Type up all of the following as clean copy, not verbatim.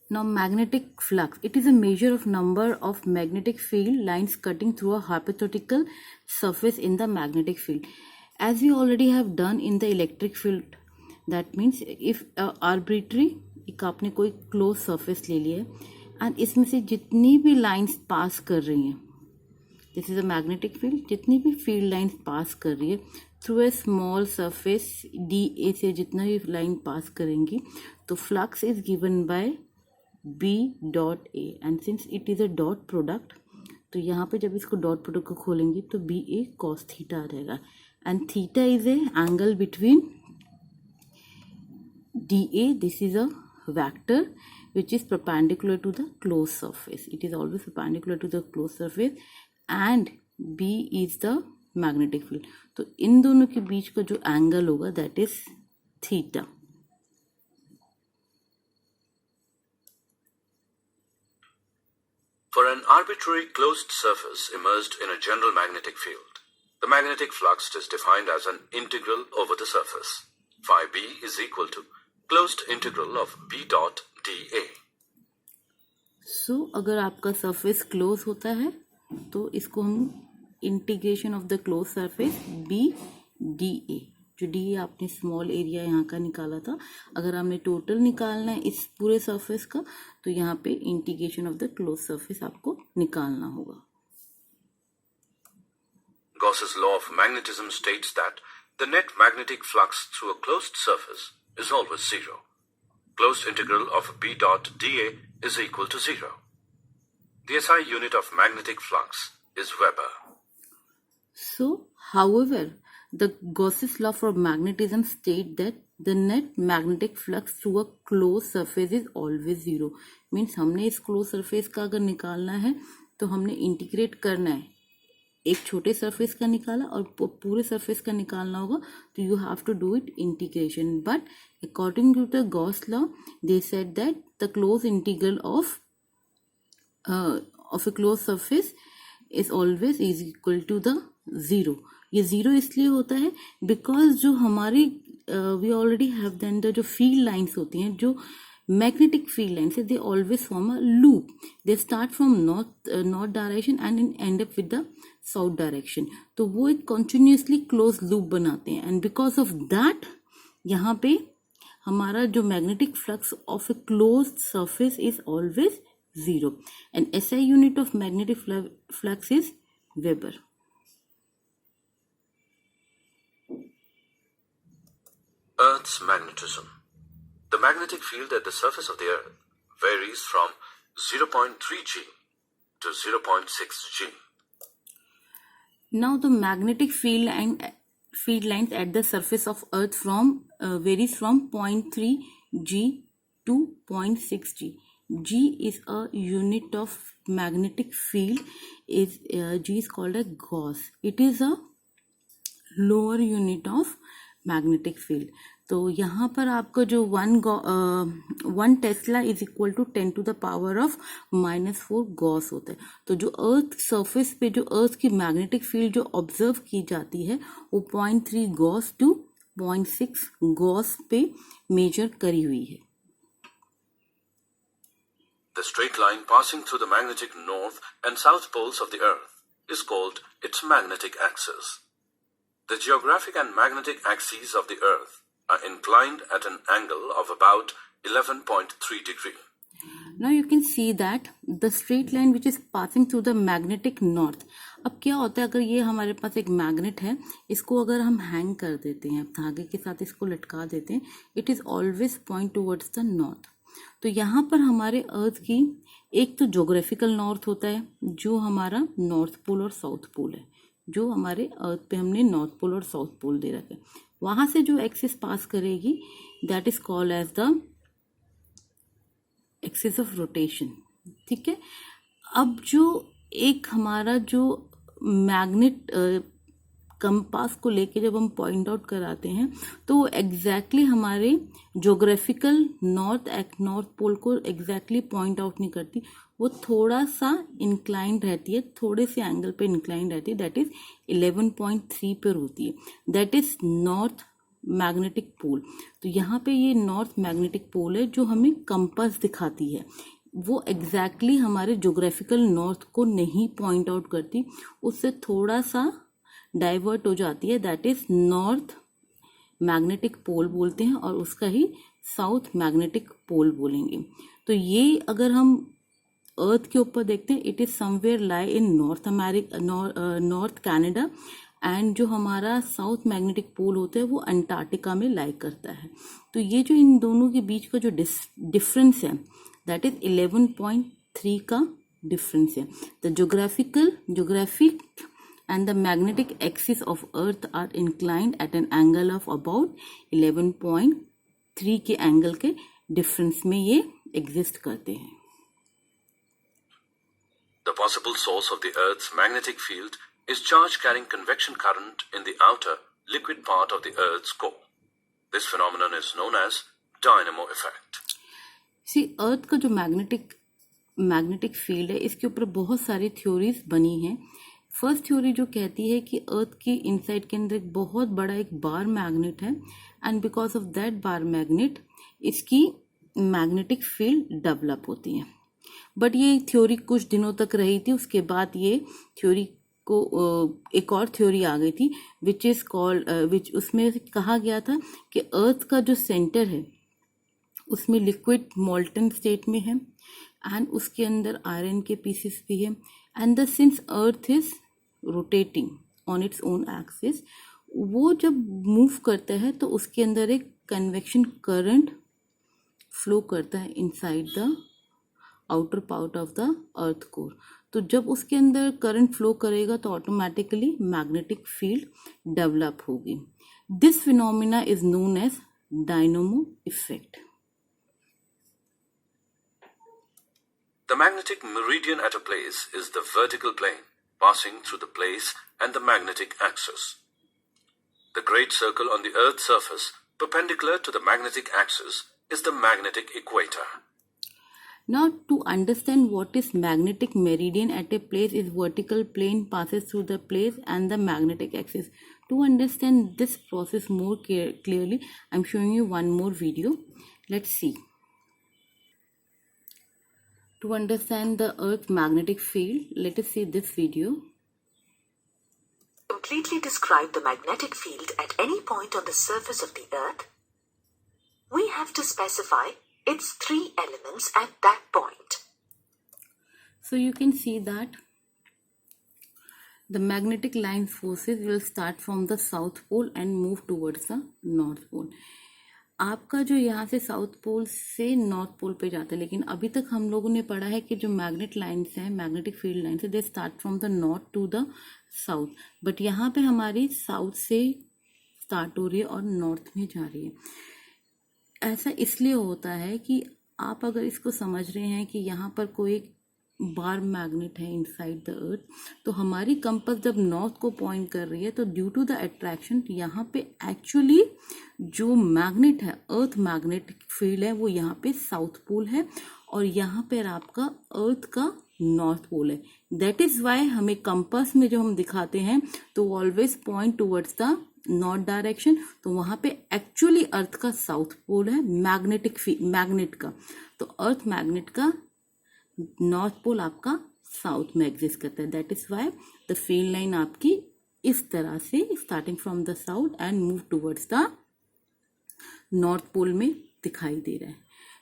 Now magnetic flux, it is a measure of number of magnetic field lines cutting through a hypothetical surface in the magnetic field. As we already have done in the electric field, that means if arbitrary एक आपने कोई close surface ले लिया है and इसमें से जितनी भी लाइंस पास कर रही हैं, this is a magnetic field, जितनी भी फील्ड लाइंस पास कर रही है through a small surface D A से जितना भी लाइन पास करेंगी तो flux is given by B dot A and since it is a dot product तो यहाँ पे जब इसको डॉट प्रोडक्ट को खोलेंगे तो बी ए कॉस थीटा आ जाएगा and theta is A angle between D A, this is a vector which is perpendicular to the closed surface. It is always perpendicular to the closed surface and B is the magnetic field. तो इन दोनों के बीच का जो angle होगा that is theta. For an arbitrary closed surface immersed in a general magnetic field, the magnetic flux is defined as an integral over the surface. Phi B is equal to closed integral of B dot dA. So अगर आपका surface close होता है तो इसको हम integration of the close surface B D A, जो D ए आपने small area यहाँ का निकाला था, अगर हमने टोटल निकालना है इस पूरे सरफेस का तो यहाँ पे integration of the close surface आपको निकालना होगा. Gauss's law of magnetism states that the net magnetic flux through a closed surface is always zero. Closed integral of B dot dA is equal to 0. The SI unit of magnetic flux is Weber. So, however, the Gauss's law for magnetism states that the net magnetic flux through a closed surface is always zero. Means हमने इस closed surface का अगर निकालना है तो हमने integrate करना है, एक छोटे सरफेस का निकाला और पूरे सरफेस का निकालना होगा तो you have to do it integration. But according to the Gauss law they said that the close integral of a close surface is always is equal to the zero. ये zero इसलिए होता है because जो हमारी we already have then the जो field lines होती हैं, जो magnetic field lines, they always form a loop. They start from north direction and end up with the south direction. तो वो एक continuously closed loop बनाते हैं and because of that यहाँ पे हमारा जो magnetic flux of a closed surface is always zero. And SI unit of magnetic flux is Weber. Earth's magnetism. The magnetic field at the surface of the Earth varies from 0.3 G to 0.6 G. Now the magnetic field lines at the surface of Earth varies from 0.3 G to 0.6 G. G is a unit of magnetic field. G is called a Gauss. It is a lower unit of magnetic field. तो यहाँ पर आपका जो 1 tesla is equal to 10 to the power of -4 gauss होता है. तो जो earth surface पे जो अर्थ की मैग्नेटिक फील्ड जो ऑब्जर्व की जाती है वो 0.3 गॉस टू 0.6 गॉस पे मेजर करी हुई है. The straight line passing through the magnetic north and south poles of the Earth is called its magnetic axis. The geographic and magnetic axes of the Earth are inclined at an angle of about 11.3 degree. Now you can see that the straight line which is passing through the magnetic north. अब क्या होता है, अगर ये हमारे पास एक magnet है, इसको अगर हम हैंग कर देते हैं, धागे के साथ इसको लटका देते हैं, it is always point towards the north. तो यहाँ पर हमारे अर्थ की एक तो जोग्राफिकल नॉर्थ होता है जो हमारा नॉर्थ पोल और साउथ पोल है, जो हमारे अर्थ पे हमने नॉर्थ पोल और साउथ पोल दे रखा है. वहां से जो एक्सिस पास करेगी that is called as the axis of rotation. ठीक है. अब जो एक हमारा जो मैग्नेट कंपास को लेके जब हम पॉइंट आउट कराते हैं तो वो एग्जैक्टली हमारे जोग्राफिकल नॉर्थ पोल को एग्जैक्टली पॉइंट आउट नहीं करती, वो थोड़ा सा इंक्लाइंड रहती है, थोड़े से एंगल पे इंक्लाइंड रहती है, दैट इज 11.3 पर होती है. That is north magnetic pole. तो यहाँ पे ये नॉर्थ मैग्नेटिक पोल है जो हमें कंपास दिखाती है, वो एग्जैक्टली हमारे ज्योग्राफिकल नॉर्थ को नहीं पॉइंट आउट करती, उससे थोड़ा सा डाइवर्ट हो जाती है, that is north magnetic pole बोलते हैं और उसका ही साउथ मैग्नेटिक पोल बोलेंगे। तो ये अगर हम अर्थ के ऊपर देखते हैं, it is somewhere lie in north America, north Canada, and जो हमारा साउथ मैग्नेटिक पोल होता है वो अंटार्कटिका में लाई करता है। तो ये जो इन दोनों के बीच का जो डिफरेंस है दैट इज 11.3 का डिफरेंस है। The geographic and the magnetic axis of earth are inclined at an angle of about 11.3 के एंगल के डिफरेंस में ये एग्जिस्ट करते हैं। The possible source of the Earth's magnetic field is charge carrying convection current in the outer liquid part of the Earth's core. This phenomenon is known as dynamo effect. See, अर्थ का जो magnetic field है इसके ऊपर बहुत सारी theories बनी हैं। First theory जो कहती है कि अर्थ की इनसाइड के अंदर एक बहुत बड़ा एक बार मैग्नेट है and because of that bar magnet इसकी मैग्नेटिक फील्ड डेवलप होती है। बट ये थ्योरी कुछ दिनों तक रही थी, उसके बाद ये थ्योरी को एक और थ्योरी आ गई थी विच इज कॉल्ड उसमें कहा गया था कि अर्थ का जो सेंटर है उसमें लिक्विड मोल्टन स्टेट में है एंड उसके अंदर आयरन के पीसेस भी है and the sins earth is rotating on its own axis, वो जब मूव करता है तो उसके अंदर एक कन्वेक्शन करंट फ्लो करता है inside the outer part of the earth core. तो जब उसके अंदर करंट फ्लो करेगा तो ऑटोमेटिकली मैग्नेटिक फील्ड डेवलप होगी। This phenomena is known as dynamo effect. The magnetic meridian at a place is the vertical plane passing through the place and the magnetic axis. The great circle on the Earth's surface perpendicular to the magnetic axis is the magnetic equator. Now, to understand what is magnetic meridian at a place is vertical plane passes through the place and the magnetic axis. To understand this process more clearly, I'm showing you one more video. Let's see. To understand the Earth's magnetic field, let us see this video. Completely describe the magnetic field at any point on the surface of the Earth. We have to specify its three elements at that point. So you can see that the magnetic line forces will start from the south pole and move towards the north pole. आपका जो यहाँ से south pole से north pole पे जाता है, लेकिन अभी तक हम लोगों ने पढ़ा है कि जो मैग्नेट लाइन्स हैं, मैग्नेटिक फील्ड लाइन्स है, they start from the north to the south. But यहाँ पे हमारी साउथ से स्टार्ट हो रही है और नॉर्थ में जा रही है। ऐसा इसलिए होता है कि आप अगर इसको समझ रहे हैं कि यहाँ पर कोई बार मैग्नेट है इनसाइड द अर्थ, तो हमारी कंपास जब नॉर्थ को पॉइंट कर रही है तो ड्यू टू द अट्रैक्शन यहाँ पे एक्चुअली जो मैग्नेट है, अर्थ मैग्नेटिक फील्ड है, वो यहाँ पे साउथ पोल है और यहाँ पे आपका अर्थ का नॉर्थ पोल है। दैट इज वाई हमें कंपास में जो हम दिखाते हैं तो always point towards the north direction. तो वहाँ पे एक्चुअली अर्थ का साउथ पोल है मैग्नेट का, तो अर्थ मैग्नेट का नॉर्थ पोल आपका साउथ में एग्जिस्ट करता है। That is why the field line आपकी इस तरह से starting from the south and move towards the north pole में दिखाई दे रहा है।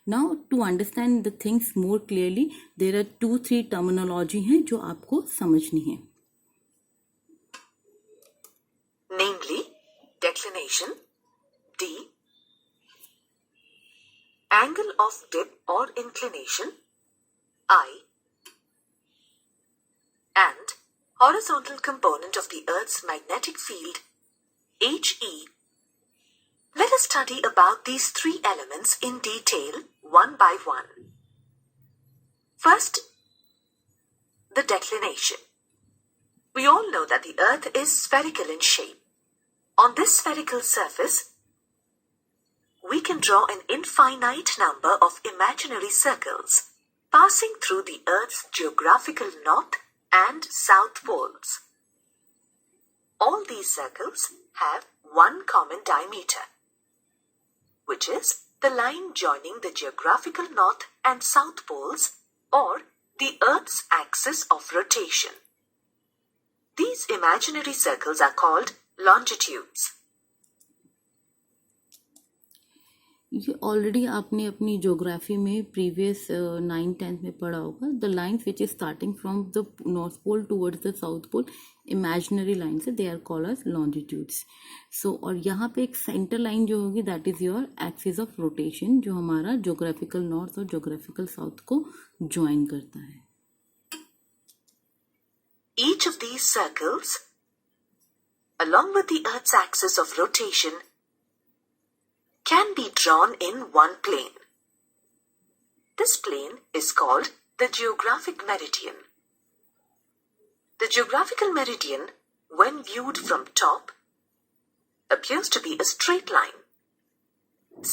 Now to understand the things more clearly there are 2-3 terminology हैं जो आपको समझनी है। Namely, declination, D, angle of dip or inclination, I, and horizontal component of the Earth's magnetic field, HE. Let us study about these three elements in detail, one by one. First, the declination. We all know that the Earth is spherical in shape. On this spherical surface, we can draw an infinite number of imaginary circles passing through the Earth's geographical north and south poles. All these circles have one common diameter. which is the line joining the geographical north and south poles, or the Earth's axis of rotation. These imaginary circles are called longitudes. ये already आपने अपनी geography में previous 9th-10th में पढ़ा होगा. The lines which is starting from the north pole towards the south pole imaginary lines है, they are called as longitudes. So और यहाँ पे एक सेंटर लाइन जो होगी that is your axis of rotation, जो हमारा ज्योग्राफिकल नॉर्थ और ज्योग्राफिकल साउथ को ज्वाइन करता है. Each of these circles, along with the Earth's axis of rotation, can be drawn in one plane. This plane is called the geographic meridian. The geographical meridian, when viewed from top, appears to be a straight line.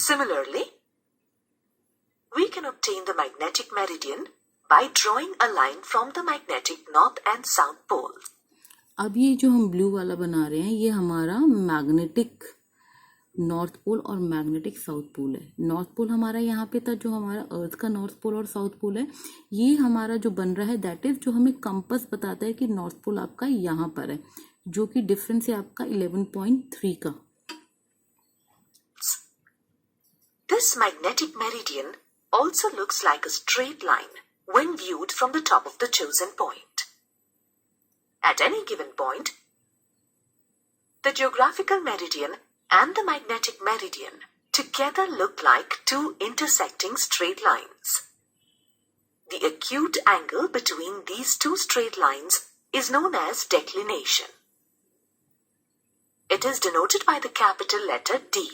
Similarly, we can obtain the magnetic meridian by drawing a line from the magnetic north and south poles. अब ये जो हम blue वाला बना रहे हैं ये हमारा मैग्नेटिक नॉर्थ पोल और मैग्नेटिक साउथ पोल है. नॉर्थ पोल हमारा यहाँ पे था, जो हमारा अर्थ का नॉर्थ पोल और साउथ पोल है. ये हमारा जो बन रहा है दैट इज जो हमें कंपास बताता है कि नॉर्थ पोल आपका यहाँ पर है, जो कि डिफरेंस है आपका 11.3 का. This magnetic meridian also looks like a straight line when viewed from the top of the chosen point. At any given point, the geographical meridian and the magnetic meridian together look like two intersecting straight lines. The acute angle between these two straight lines is known as declination. It is denoted by the capital letter D.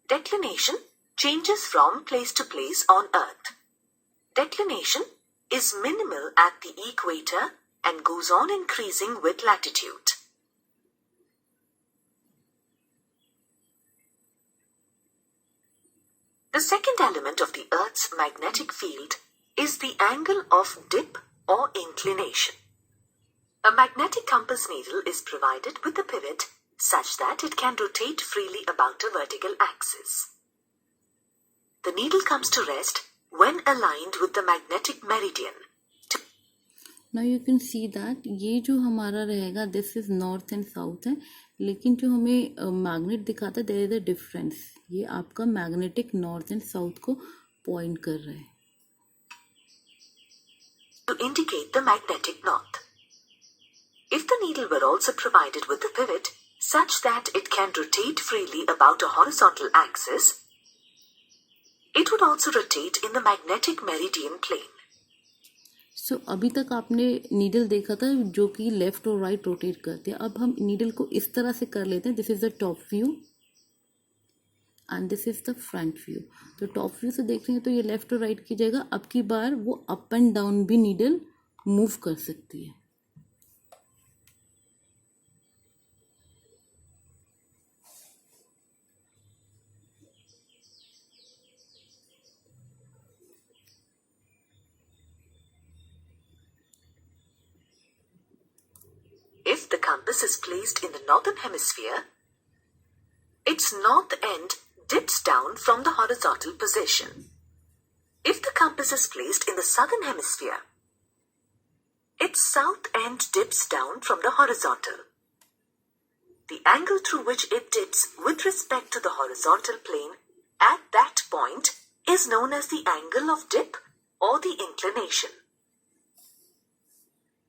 Declination changes from place to place on Earth. Declination is minimal at the equator and goes on increasing with latitude. The second element of the Earth's magnetic field is the angle of dip or inclination. A magnetic compass needle is provided with a pivot such that it can rotate freely about a vertical axis. The needle comes to rest when aligned with the magnetic meridian. Now you can see that ये जो हमारा रहेगा this is north and south है, लेकिन जो हमें magnet दिखाता है there is a difference. ये आपका मैग्नेटिक नॉर्थ एंड साउथ को पॉइंट कर रहा है. To indicate the magnetic north. If the needle were also provided with a pivot such that it can rotate freely about a horizontal axis, it would also rotate in the magnetic meridian plane. सो अभी तक आपने needle देखा था जो कि left और right rotate करते हैं. अब हम नीडल को इस तरह से कर लेते हैं. This is the top view and this is the front view. तो टॉप व्यू से देख रहे हैं तो ये लेफ्ट और राइट की जगह अब की बार वो अप एंड डाउन भी नीडल मूव कर सकती है. If the compass is placed in the northern hemisphere, its north end dips down from the horizontal position. If the compass is placed in the southern hemisphere, its south end dips down from the horizontal. The angle through which it dips with respect to the horizontal plane at that point is known as the angle of dip or the inclination,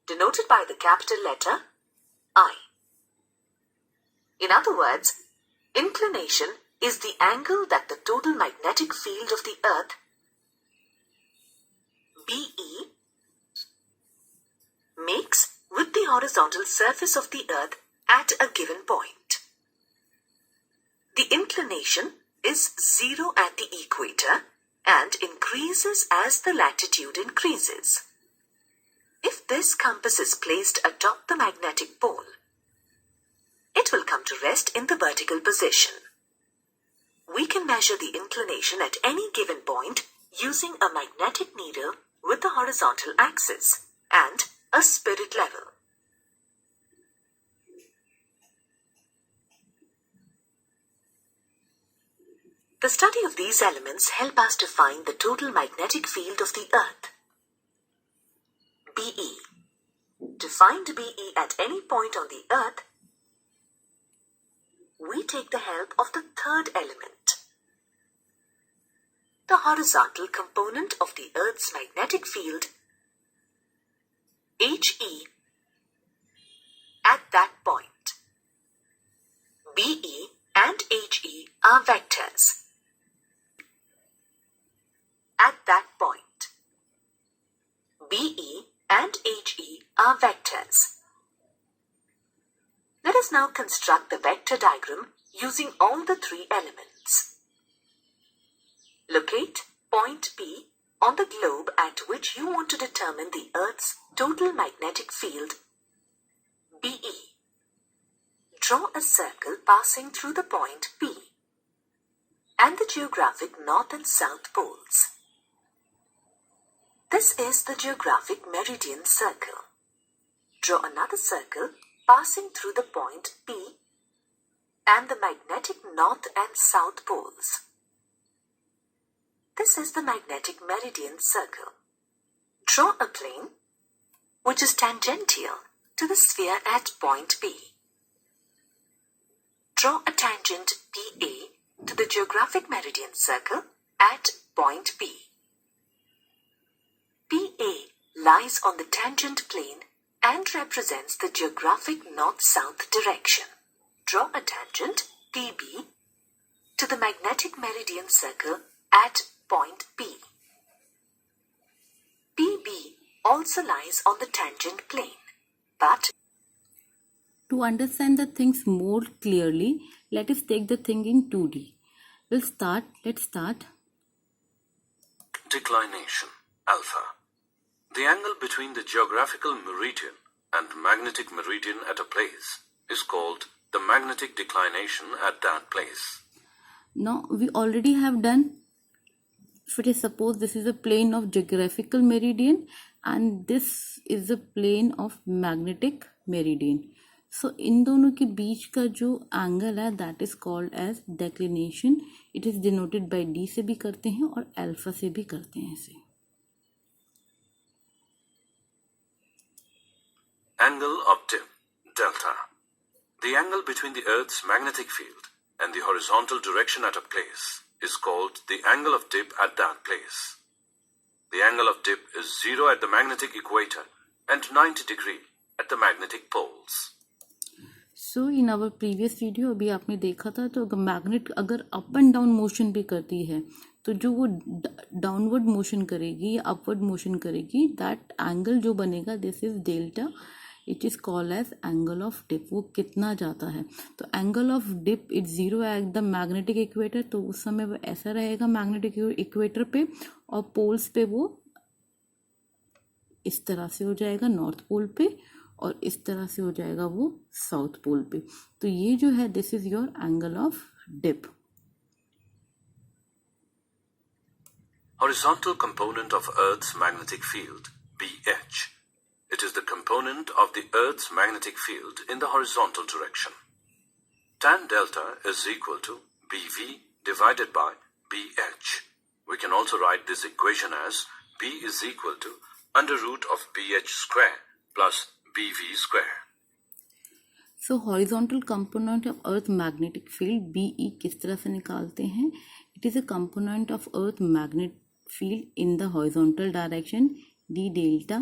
denoted by the capital letter I. In other words, inclination is the angle that the total magnetic field of the Earth, BE, makes with the horizontal surface of the Earth at a given point. The inclination is 0 at the equator and increases as the latitude increases. If this compass is placed atop the magnetic pole, it will come to rest in the vertical position. We can measure the inclination at any given point using a magnetic needle with a horizontal axis and a spirit level. The study of these elements help us to find the total magnetic field of the Earth. BE. To find BE at any point on the Earth, we take the help of the third element, the horizontal component of the Earth's magnetic field, HE, at that point. BE and HE are vectors. At that point, BE and HE are vectors. Let us now construct the vector diagram using all the three elements. Locate point P on the globe at which you want to determine the Earth's total magnetic field, BE. Draw a circle passing through the point P and the geographic north and south poles. This is the geographic meridian circle. Draw another circle passing through the point P and the magnetic north and south poles. This is the magnetic meridian circle. Draw a plane which is tangential to the sphere at point P. Draw a tangent PA to the geographic meridian circle at point P. PA lies on the tangent plane and represents the geographic north-south direction. Draw a tangent PB to the magnetic meridian circle at point P. PB also lies on the tangent plane, but to understand the things more clearly, let us take the thing in 2D. Let's start. Declination, alpha. The angle between the geographical meridian and magnetic meridian at a place is called the magnetic declination at that place. Now we already have done. If it is suppose this is a plane of geographical meridian and this is the plane of magnetic meridian. So इन दोनों के बीच का जो angle है that is called as declination. It is denoted by D से भी करते हैं और अल्फा से भी करते हैं इसे. Angle of dip, delta. The angle between the Earth's magnetic field and the horizontal direction at a place is called the angle of dip at that place. The angle of dip is 0 at the magnetic equator and 90 degree at the magnetic poles. So in our previous video अभी आपने देखा था तो magnet अगर up and down motion भी करती है तो जो वो डाउनवर्ड मोशन करेगी या अपवर्ड मोशन करेगी दैट एंगल जो बनेगा this is delta. It is called as angle of dip. वो कितना जाता है तो angle of dip it 0 at the magnetic equator. तो उस समय वो ऐसा रहेगा मैग्नेटिक इक्वेटर पे और पोल्स पे वो इस तरह से हो जाएगा नॉर्थ पोल पे और इस तरह से हो जाएगा वो साउथ पोल पे. तो ये जो है this is your angle of dip. Horizontal component of Earth's magnetic field, BH. It is the component of the Earth's magnetic field in the horizontal direction. Tan delta is equal to BV divided by BH. We can also write this equation as B is equal to under root of BH square plus BV square. So horizontal component of Earth magnetic field BE किस तरह से निकालते हैं? It is a component of Earth magnetic field in the horizontal direction D delta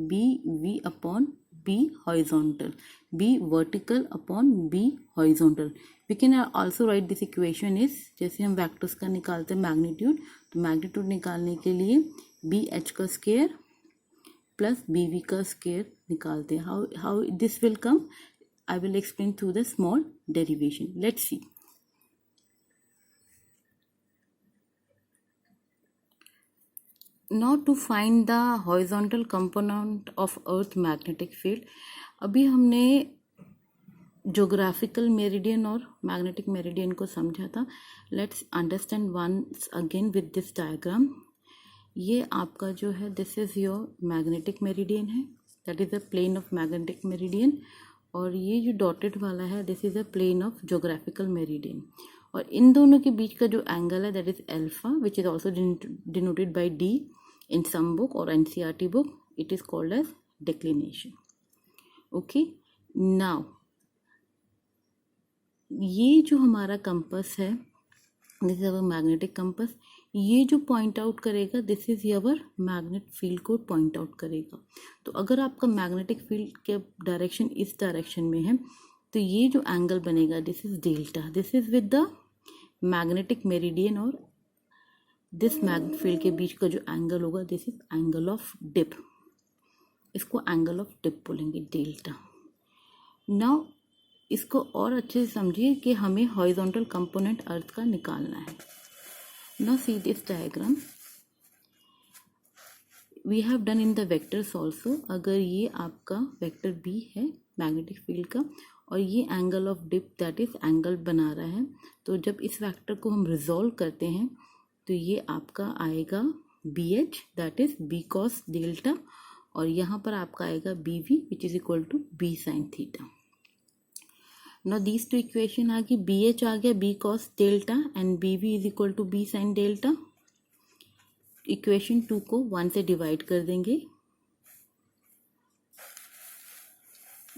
BV upon B horizontal, B vertical upon B horizontal. We can also write this equation is जैसे हम vectors का निकालते हैं magnitude तो magnitude निकालने के लिए BH का स्क्वायर प्लस BV का स्क्वायर निकालते हैं. How this will come? I will explain through the small derivation. Let's see. Now to find the horizontal component of Earth magnetic field, अभी हमने जोग्राफिकल मेरिडियन और मैग्नेटिक मेरिडियन को समझा था. Let's understand once again with this diagram. ये आपका जो है this is your magnetic meridian है, that is a plane of magnetic meridian. और ये जो डॉटेड वाला है this is a plane of geographical meridian. और इन दोनों के बीच का जो एंगल है that is alpha, which is also denoted by D in some book और NCERT book. It is called as declination. Okay, now ये जो हमारा कंपस है, this is our magnetic compass. ये जो पॉइंट आउट करेगा this is our magnet field को point out करेगा. तो अगर आपका मैग्नेटिक फील्ड के डायरेक्शन इस डायरेक्शन में है तो ये जो एंगल बनेगा this is delta. This is with the magnetic meridian और दिस मैग्नेट फील्ड के बीच का जो एंगल होगा this is angle of dip. इसको एंगल ऑफ डिप बोलेंगे, डेल्टा. नाउ इसको और अच्छे से समझिए कि हमें हॉरिजॉन्टल कंपोनेंट अर्थ का निकालना है. Now see this diagram we have done in the vectors also. अगर ये आपका वेक्टर बी है मैग्नेटिक फील्ड का और ये angle of dip that is angle बना रहा है, तो जब इस वेक्टर को हम रिजॉल्व करते हैं तो ये आपका आएगा B H that is B cos delta, और यहाँ पर आपका आएगा B V which is equal to B sine theta. Now these two equation आ गई, बी एच आ गया B cos delta and B V is equal to B sine delta. Equation 2 को 1 से डिवाइड कर देंगे.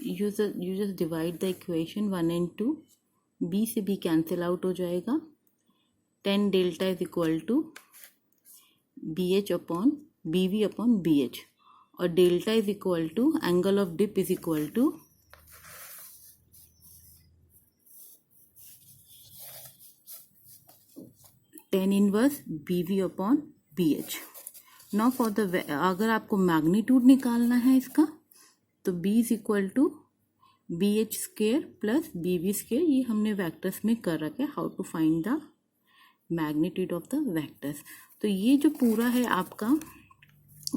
You just divide the equation 1 and 2. B से B cancel out हो जाएगा. Ten delta is equal to B H upon B V upon B H, और delta is equal to angle of dip is equal to tan inverse B V upon B H. Now for the, अगर आपको magnitude निकालना है इसका तो b is equal to B H square plus B V square. ये हमने vectors में कर रखा है, how to find the magnitude of the vectors. तो ये जो पूरा है आपका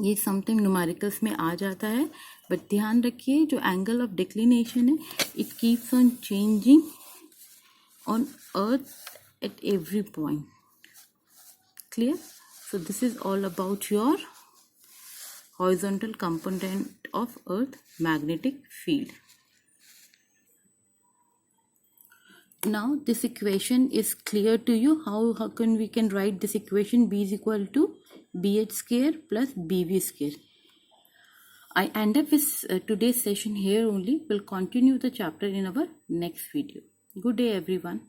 ये समथिंग न्यूमेरिकल्स में आ जाता है, बट ध्यान रखिए जो एंगल ऑफ डिक्लिनेशन है it keeps on changing on earth at every point. Clear? So this is all about your horizontal component of Earth magnetic field. Now this equation is clear to you. How can we can write this equation? B is equal to BH square plus BV square. I end up with today's session here only. We'll continue the chapter in our next video. Good day everyone.